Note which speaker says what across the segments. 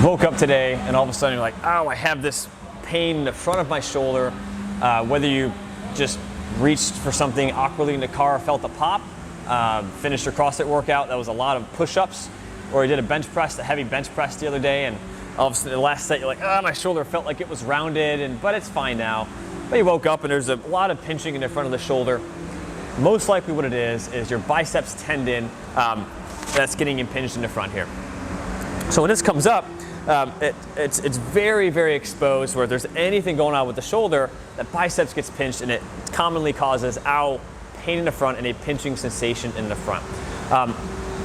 Speaker 1: Woke up today and all of a sudden you're like, oh, I have this pain in the front of my shoulder. Whether you just reached for something awkwardly in the car, felt a pop, finished your CrossFit workout, that was a lot of push-ups, or you did a bench press, a heavy bench press the other day, and all of a sudden the last set you're like, oh, my shoulder felt like it was rounded, but it's fine now. But you woke up and there's a lot of pinching in the front of the shoulder. Most likely what it is your biceps tendon that's getting impinged in the front here. So when this comes up, it's very, very exposed, where if there's anything going on with the shoulder, that biceps gets pinched, and it commonly causes pain in the front and a pinching sensation in the front.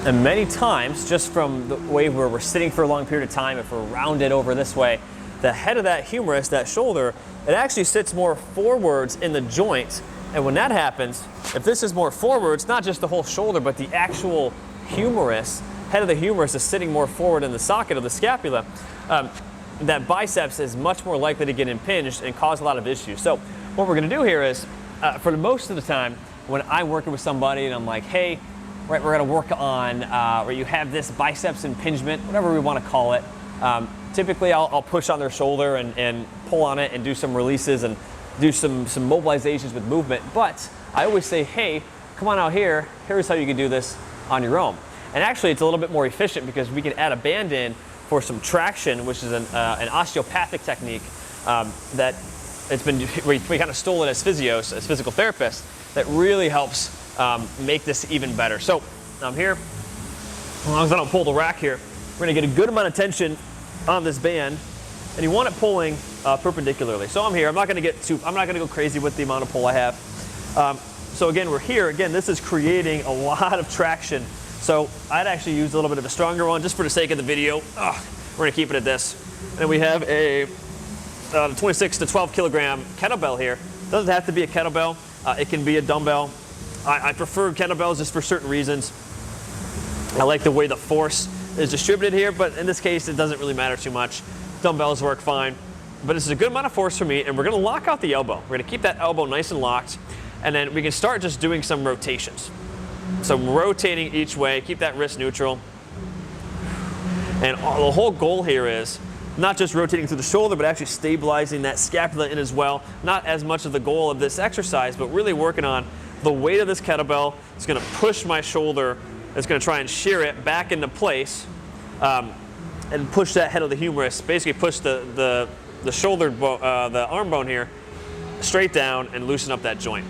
Speaker 1: And many times, just from the way where we're sitting for a long period of time, if we're rounded over this way, the head of that humerus, that shoulder, it actually sits more forwards in the joint. And when that happens, if this is more forwards, not just the whole shoulder, but the actual humerus, head of the humerus is sitting more forward in the socket of the scapula, that biceps is much more likely to get impinged and cause a lot of issues. So what we're gonna do here is, for most of the time, when I'm working with somebody and I'm like, hey, right, we're gonna work on, or you have this biceps impingement, whatever we wanna call it, typically I'll push on their shoulder and pull on it and do some releases and do some mobilizations with movement. But I always say, hey, come on out here, here's how you can do this on your own. And actually, it's a little bit more efficient because we can add a band in for some traction, which is an osteopathic technique that we kind of stole it as physios, as physical therapists, that really helps make this even better. So I'm here, as long as I don't pull the rack here, we're gonna get a good amount of tension on this band, and you want it pulling perpendicularly. So I'm here, I'm not gonna go crazy with the amount of pull I have. So again, we're here, again, this is creating a lot of traction. So I'd actually use a little bit of a stronger one just for the sake of the video. We're gonna keep it at this. And we have a 26 to 12 kilogram kettlebell here. Doesn't have to be a kettlebell, it can be a dumbbell. I prefer kettlebells just for certain reasons. I like the way the force is distributed here, but in this case, it doesn't really matter too much. Dumbbells work fine, but this is a good amount of force for me, and we're gonna lock out the elbow. We're gonna keep that elbow nice and locked, and then we can start just doing some rotations. So rotating each way, keep that wrist neutral. And the whole goal here is not just rotating through the shoulder, but actually stabilizing that scapula in as well. Not as much of the goal of this exercise, but really working on the weight of this kettlebell. It's gonna push my shoulder, it's gonna try and shear it back into place, and push that head of the humerus, basically push the shoulder, the arm bone here, straight down and loosen up that joint.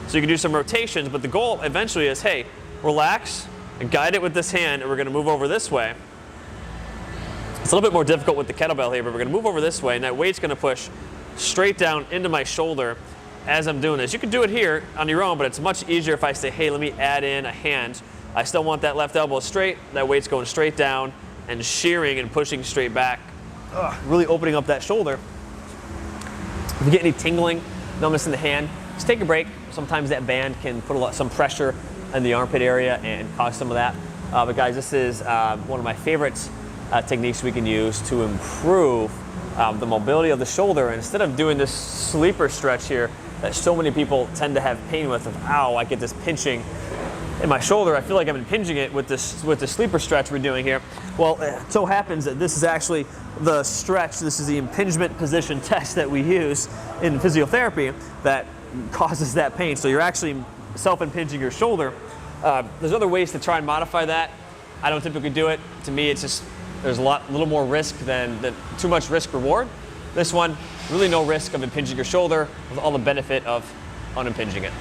Speaker 1: So you can do some rotations, but the goal eventually is, hey, relax and guide it with this hand, and we're gonna move over this way. It's a little bit more difficult with the kettlebell here, but we're gonna move over this way, and that weight's gonna push straight down into my shoulder as I'm doing this. You can do it here on your own, but it's much easier if I say, hey, let me add in a hand. I still want that left elbow straight, that weight's going straight down and shearing and pushing straight back. Really opening up that shoulder. If you get any tingling, numbness in the hand, just take a break. Sometimes that band can put some pressure in the armpit area and cause some of that. But guys, this is one of my favorite techniques we can use to improve the mobility of the shoulder. And instead of doing this sleeper stretch here that so many people tend to have pain with, of ow, I get this pinching in my shoulder, I feel like I'm impinging it with the sleeper stretch we're doing here. Well, it so happens that this is actually the stretch, this is the impingement position test that we use in physiotherapy that causes that pain. So you're actually self-impinging your shoulder. There's other ways to try and modify that. I don't typically do it. To me, it's just, there's a little more risk than too much risk reward. This one, really no risk of impinging your shoulder with all the benefit of unimpinging it.